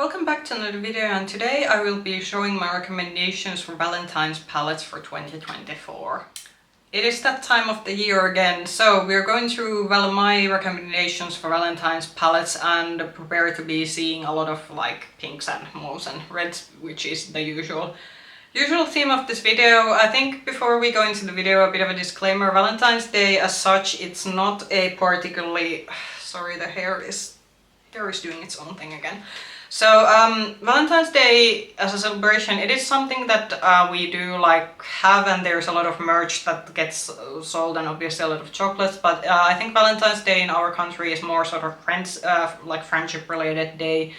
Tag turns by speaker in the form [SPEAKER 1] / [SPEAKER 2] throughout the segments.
[SPEAKER 1] Welcome back to another video, and today I will be showing my recommendations for Valentine's palettes for 2024. It is that time of the year again, so we're going through my recommendations for Valentine's palettes and prepare to be seeing a lot of like pinks and mauves and reds, which is the usual theme of this video. I think before we go into the video, a bit of a disclaimer. Valentine's Day as such, it's not a particularly... Sorry, the hair is doing its own thing again. So Valentine's Day as a celebration, it is something that we do like have, and there's a lot of merch that gets sold and obviously a lot of chocolates, but I think Valentine's Day in our country is more sort of like friendship related day.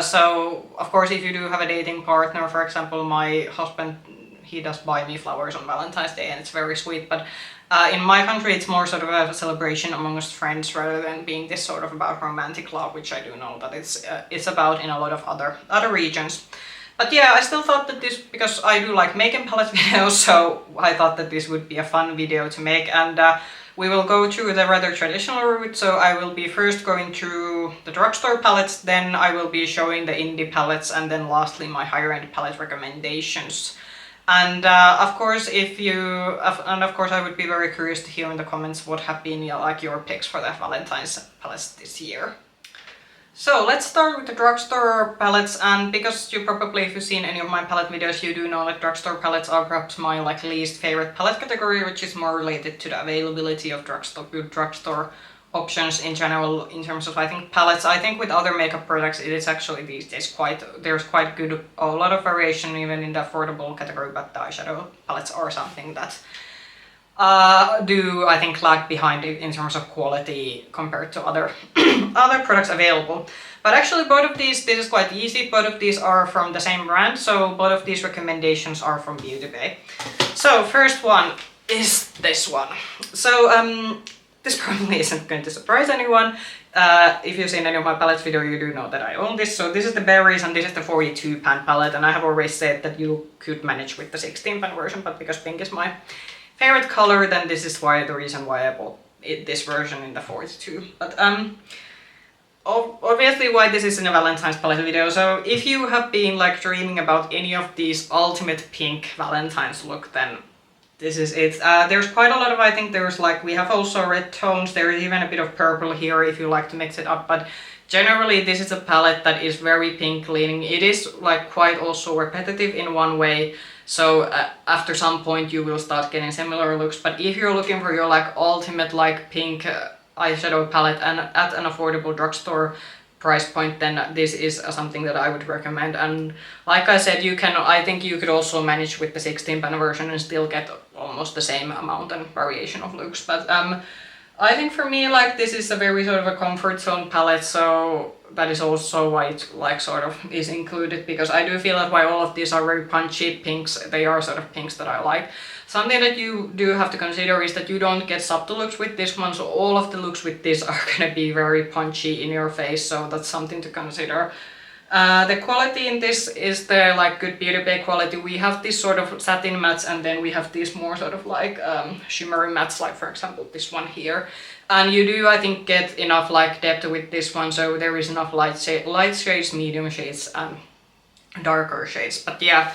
[SPEAKER 1] So of course if you do have a dating partner, for example my husband, he does buy me flowers on Valentine's Day and it's very sweet, but in my country it's more sort of a celebration amongst friends rather than being this sort of about romantic love, which I do know that it's about in a lot of other regions. But yeah, I still thought that this, because I do like making palette videos, so I thought that this would be a fun video to make, and we will go through the rather traditional route. So I will be first going through the drugstore palettes, then I will be showing the indie palettes, and then lastly my higher end palette recommendations. And of course I would be very curious to hear in the comments what have been like your picks for the Valentine's palettes this year. So let's start with the drugstore palettes, and because you probably, if you've seen any of my palette videos, you do know that drugstore palettes are perhaps my like least favorite palette category, which is more related to the availability of good drugstore options in general in terms of I think palettes. I think with other makeup products it is actually these days there's quite a lot of variation even in the affordable category, but the eyeshadow palettes are something that do I think lag behind in terms of quality compared to other other products available. But actually both of these, this is quite easy, both of these are from the same brand, so both of these recommendations are from Beauty Bay. So first one is this one. So this probably isn't going to surprise anyone. If you've seen any of my palettes video, you do know that I own this. So this is the berries and this is the 42 pan palette, and I have always said that you could manage with the 16 pan version, but because pink is my favorite color, then this is the reason why I bought this version in the 42. But obviously why this is in a Valentine's palette video. So if you have been like dreaming about any of these ultimate pink Valentine's look, then this is it. There's quite a lot of, I think there's like, we have also red tones, there is even a bit of purple here if you like to mix it up, but generally this is a palette that is very pink leaning. It is like quite also repetitive in one way, so after some point you will start getting similar looks, but if you're looking for your like ultimate like pink eyeshadow palette and at an affordable drugstore price point, then this is something that I would recommend. And like I said, I think you could also manage with the 16 pan version and still get almost the same amount and variation of looks. But I think for me, like, this is a very sort of a comfort zone palette, so that is also why it like sort of is included, because I do feel that while all of these are very punchy pinks, they are sort of pinks that I like. Something that you do have to consider is that you don't get subtle looks with this one, so all of the looks with this are gonna be very punchy in your face, so that's something to consider. The quality in this is the like good Beauty Bay quality. We have this sort of satin mattes, and then we have these more sort of like shimmery mattes, like for example this one here. And you do, I think, get enough like depth with this one, so there is enough light shades, medium shades, and darker shades. But yeah,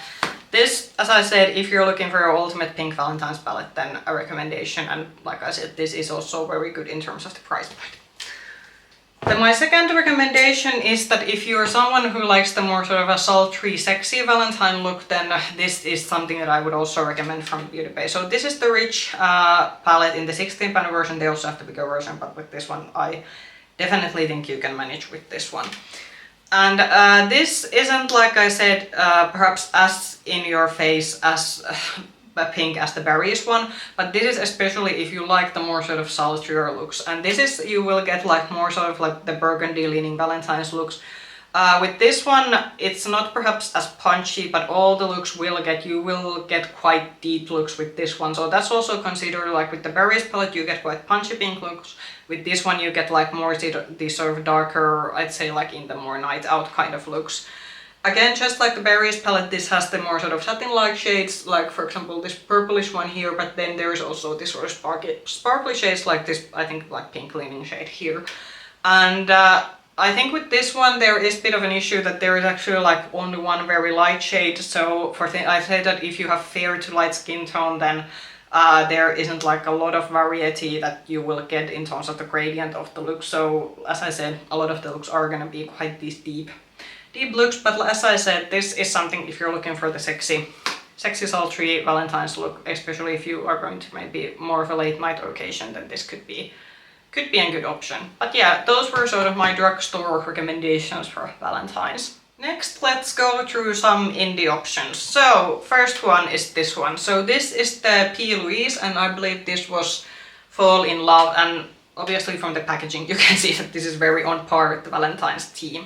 [SPEAKER 1] this, as I said, if you're looking for your ultimate pink Valentine's palette, then a recommendation, and like I said, this is also very good in terms of the price point. Then my second recommendation is that if you're someone who likes the more sort of a sultry, sexy Valentine look, then this is something that I would also recommend from Beauty Bay. So this is the Rich palette in the 16 pan version. They also have the bigger version, but with this one I definitely think you can manage with this one. And this isn't, like I said, perhaps as in your face as pink as the berries one, but this is especially if you like the more sort of sultrier looks, and this is, you will get like more sort of like the burgundy leaning Valentine's looks. With this one it's not perhaps as punchy, but all the looks you will get quite deep looks with this one, so that's also considered. Like with the berries palette you get quite punchy pink looks, with this one you get like more these sort of darker, I'd say like in the more night out kind of looks. Again, just like the berries palette, this has the more sort of satin-like shades, like for example this purplish one here, but then there is also this sort of sparkly shades like this, I think like pink leaning shade here. And I think with this one there is a bit of an issue that there is actually like only one very light shade. So I say that if you have fair to light skin tone, then there isn't like a lot of variety that you will get in terms of the gradient of the look. So as I said, a lot of the looks are gonna be quite these deep looks. But as I said, this is something if you're looking for the sexy sultry Valentine's look, especially if you are going to maybe more of a late night occasion, then this could be a good option. But yeah, those were sort of my drugstore recommendations for Valentine's. Next, let's go through some indie options. So, first one is this one. So this is the P. Louise, and I believe this was Fall in Love, and obviously from the packaging you can see that this is very on par with the Valentine's theme.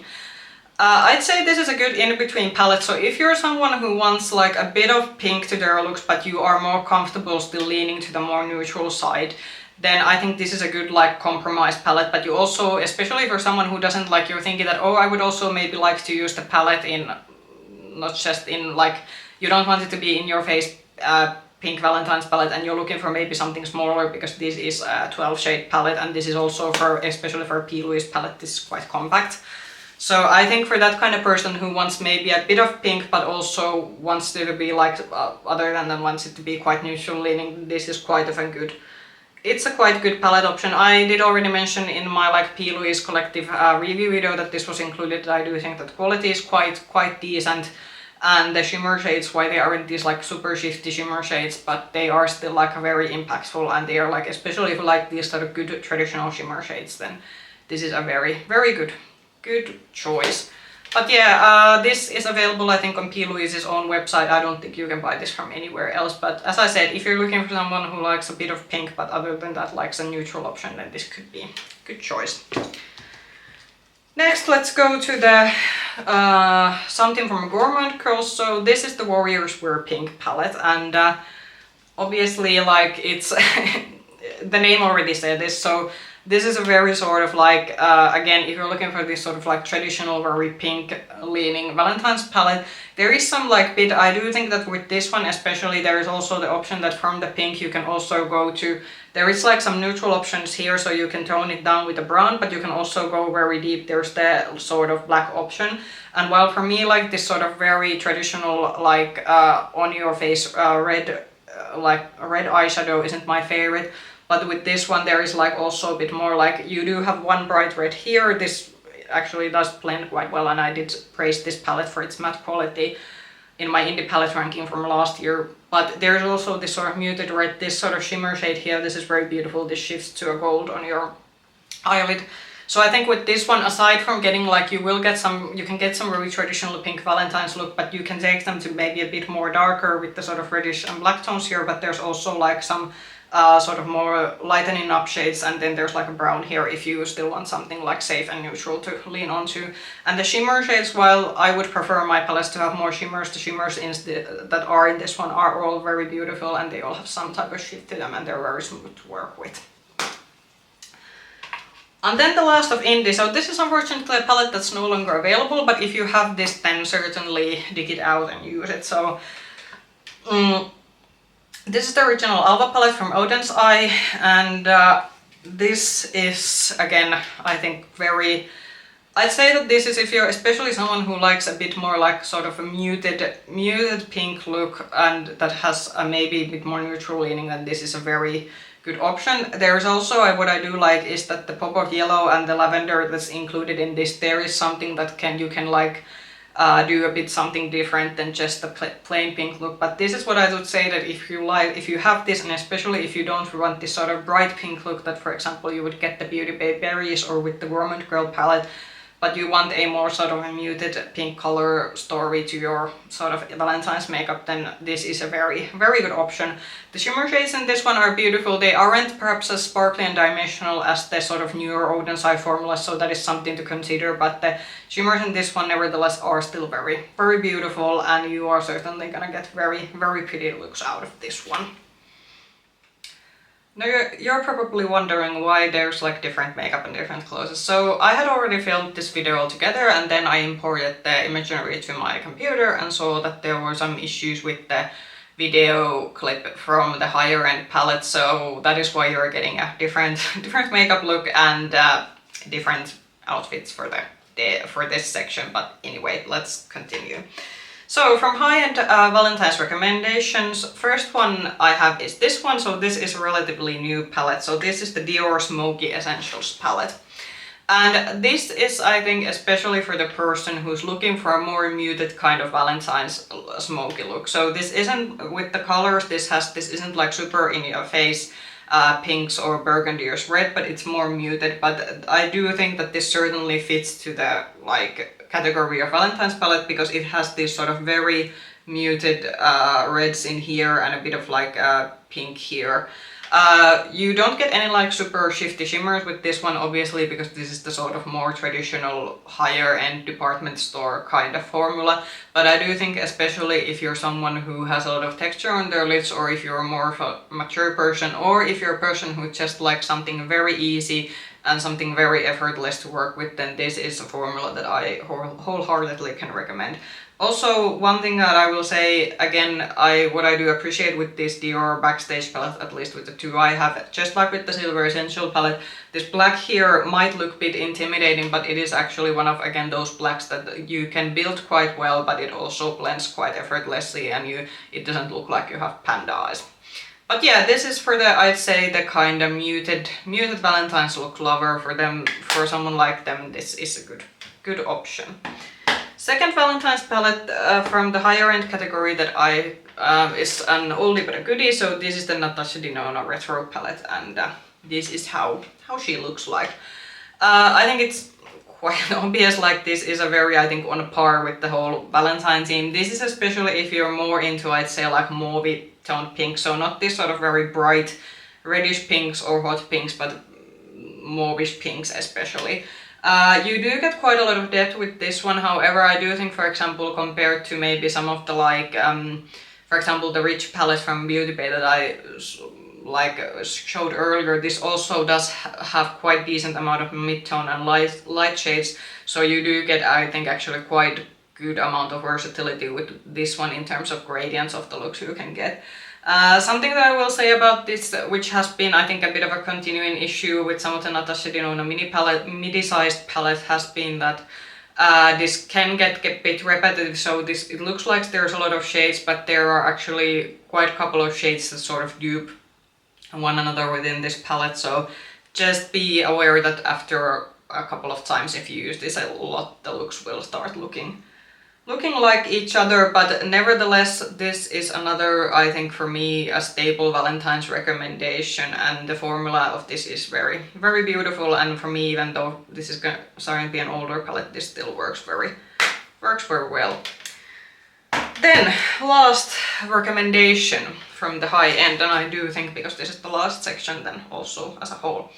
[SPEAKER 1] I'd say this is a good in-between palette, so if you're someone who wants like a bit of pink to their looks, but you are more comfortable still leaning to the more neutral side, then I think this is a good like compromise palette. But you also, especially for someone who doesn't like, you're thinking that, oh, I would also maybe like to use the palette in, not just in like, you don't want it to be in your face pink Valentine's palette, and you're looking for maybe something smaller, because this is a 12 shade palette, and this is also for, especially for a P. Louise palette, this is quite compact. So I think for that kind of person who wants maybe a bit of pink but also wants it to be like, other than wants it to be quite neutral leaning, this is quite of a good, it's a quite good palette option. I did already mention in my like P. Louise collective review video that this was included. I do think that quality is quite decent, and the shimmer shades, why they aren't these like super shifty shimmer shades, but they are still like very impactful, and they are like, especially if you like these sort of good traditional shimmer shades, then this is a very good choice. But yeah, this is available I think on P. Louise's own website. I don't think you can buy this from anywhere else, but as I said, if you're looking for someone who likes a bit of pink but other than that likes a neutral option, then this could be a good choice. Next, let's go to the something from Gourmande Girls. So this is the Warriors Wear Pink palette, and obviously like it's the name already said this, so this is a very sort of like, again, if you're looking for this sort of like traditional, very pink leaning Valentine's palette, there is some like bit, I do think that with this one especially, there is also the option that from the pink you can also go to, there is like some neutral options here, so you can tone it down with a brown, but you can also go very deep. There's the sort of black option. And while for me like this sort of very traditional like on your face red eyeshadow isn't my favorite, but with this one there is like also a bit more like, you do have one bright red here. This actually does blend quite well, and I did praise this palette for its matte quality in my indie palette ranking from last year. But there's also this sort of muted red, this sort of shimmer shade here. This is very beautiful. This shifts to a gold on your eyelid. So I think with this one, aside from getting like, you can get some really traditional pink Valentine's look, but you can take them to maybe a bit more darker with the sort of reddish and black tones here, but there's also like some sort of more lightening up shades, and then there's like a brown here if you still want something like safe and neutral to lean onto. And the shimmer shades, while I would prefer my palettes to have more shimmers, the shimmers that are in this one are all very beautiful, and they all have some type of shift to them, and they're very smooth to work with. And then the last of indie, so this is unfortunately a palette that's no longer available, but if you have this then certainly dig it out and use it. So this is the original Alva palette from Oden's Eye, and this is again, I think I'd say that this is, if you're especially someone who likes a bit more like sort of a muted pink look and that has a maybe a bit more neutral leaning, then this is a very good option. There's also, what I do like is that the pop of yellow and the lavender that's included in this, there is something that you can like do a bit something different than just the plain pink look. But this is what I would say, that if you have this, and especially if you don't want this sort of bright pink look that for example you would get the Beauty Bay Berries or with the Gourmande Girl palette, but you want a more sort of a muted pink color story to your sort of Valentine's makeup, then this is a very good option. The shimmer shades in this one are beautiful. They aren't perhaps as sparkly and dimensional as the sort of newer Oden's Eye formula, so that is something to consider, but the shimmers in this one nevertheless are still very beautiful, and you are certainly gonna get very pretty looks out of this one. Now you're probably wondering why there's like different makeup and different clothes. So I had already filmed this video all together, and then I imported the imagery to my computer and saw that there were some issues with the video clip from the higher end palette. So that is why you're getting a different makeup look and different outfits for for this section, but anyway, let's continue. So from high-end Valentine's recommendations, first one I have is this one. So this is a relatively new palette. So this is the Dior Smokey Essentials palette. And this is, I think, especially for the person who's looking for a more muted kind of Valentine's smoky look. So this isn't, with the colors, this isn't like super in your face pinks or burgundy or red, but it's more muted. But I do think that this certainly fits to the like category of Valentine's palette, because it has these sort of very muted reds in here and a bit of like pink here. You don't get any like super shifty shimmers with this one, obviously, because this is the sort of more traditional higher end department store kind of formula. But I do think, especially if you're someone who has a lot of texture on their lips, or if you're more of a mature person, or if you're a person who just likes something very easy and something very effortless to work with, then this is a formula that I wholeheartedly can recommend. Also, one thing that I will say, again, what I do appreciate with this Dior Backstage palette, at least with the two I have, just like with the Silver Essential palette, this black here might look a bit intimidating, but it is actually one of, again, those blacks that you can build quite well, but it also blends quite effortlessly, and it doesn't look like you have panda eyes. But yeah, this is for the, I'd say, the kind of muted Valentine's look lover. For someone like them, this is a good option. Second Valentine's palette from the higher end category that is an oldie but a goodie. So this is the Natasha Denona Retro palette, and this is how she looks like. I think it's quite obvious, like this is a very, I think, on par with the whole Valentine theme. This is especially if you're more into, I'd say, like mauve toned pink, so not this sort of very bright reddish pinks or hot pinks, but mauvish pinks especially. You do get quite a lot of depth with this one. However, I do think, for example, compared to maybe some of the like, for example, the Rich palette from Beauty Bay that I showed earlier, this also does have quite decent amount of mid-tone and light shades. So you do get, I think, actually quite good amount of versatility with this one in terms of gradients of the looks you can get. Something that I will say about this, which has been, I think, a bit of a continuing issue with some of the Natasha Denona midi-sized palette, has been that this can get a bit repetitive. So it looks like there's a lot of shades, but there are actually quite a couple of shades that sort of dupe one another within this palette. So just be aware that after a couple of times, if you use this a lot, the looks will start looking like each other. But nevertheless, this is another, I think, for me, a staple Valentine's recommendation, and the formula of this is very, very beautiful. And for me, even though this is starting to be an older palette, this still works very well. Then, last recommendation from the high end, and I do think, because this is the last section, then also as a whole.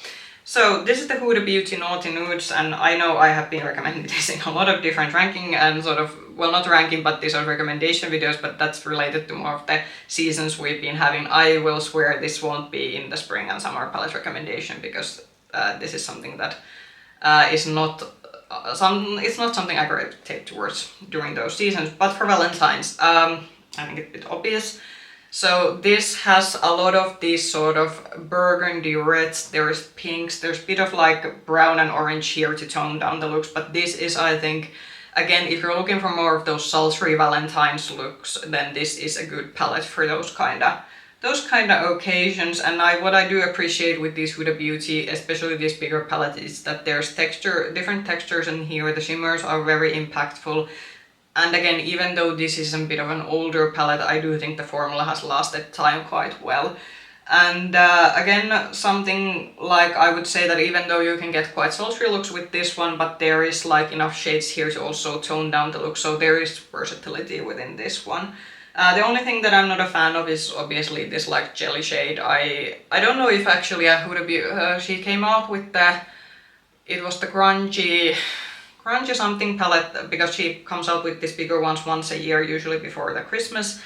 [SPEAKER 1] So this is the Huda Beauty Naughty Nudes, and I know I have been recommending this in a lot of different ranking and sort of, well, not ranking, but these are recommendation videos, but that's related to more of the seasons we've been having. I will swear this won't be in the spring and summer palette recommendation, because this is something that is not it's not something I gravitate towards during those seasons. But for Valentine's, I think it's a bit obvious. So this has a lot of these sort of burgundy reds, there's pinks, there's a bit of like brown and orange here to tone down the looks, but this is, I think, again, if you're looking for more of those sultry Valentine's looks, then this is a good palette for those kind of occasions. And what I do appreciate with this Huda Beauty, especially this bigger palette, is that there's different textures in here. The shimmers are very impactful. And again, even though this is a bit of an older palette, I do think the formula has lasted time quite well. And again, something like, I would say that even though you can get quite sultry looks with this one, but there is like enough shades here to also tone down the look, so there is versatility within this one. The only thing that I'm not a fan of is obviously this like jelly shade. I don't know if actually Huda she came out with it was the grungy something palette, because she comes out with these bigger ones once a year, usually before the Christmas.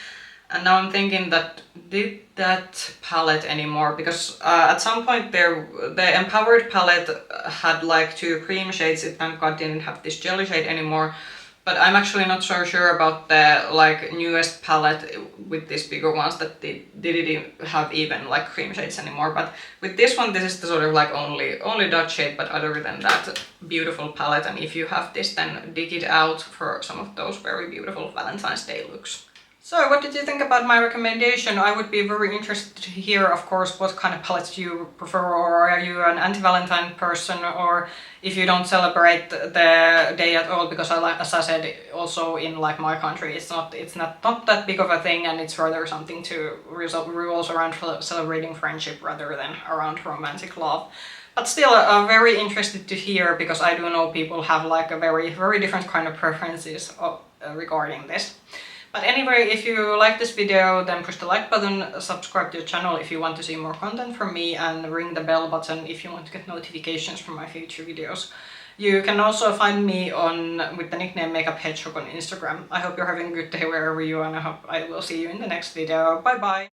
[SPEAKER 1] And now I'm thinking that, did that palette anymore? Because at some point the Empowered palette had like 2 cream shades. It thank God didn't have this jelly shade anymore. But I'm actually not so sure about the like newest palette with these bigger ones that they didn't have even like cream shades anymore. But with this one, this is the sort of like only dot shade, but other than that, beautiful palette. And if you have this, then dig it out for some of those very beautiful Valentine's Day looks. So what did you think about my recommendation? I would be very interested to hear, of course, what kind of palettes do you prefer, or are you an anti-Valentine person, or if you don't celebrate the day at all, because as I said, also in like my country, it's not that big of a thing, and it's rather something to revolves around celebrating friendship rather than around romantic love. But still, very interested to hear, because I do know people have like a very different kind of preferences regarding this. But anyway, if you like this video, then push the like button, subscribe to the channel if you want to see more content from me, and ring the bell button if you want to get notifications from my future videos. You can also find me with the nickname Makeup Hedgehog on Instagram. I hope you're having a good day wherever you are, and I hope I will see you in the next video. Bye bye!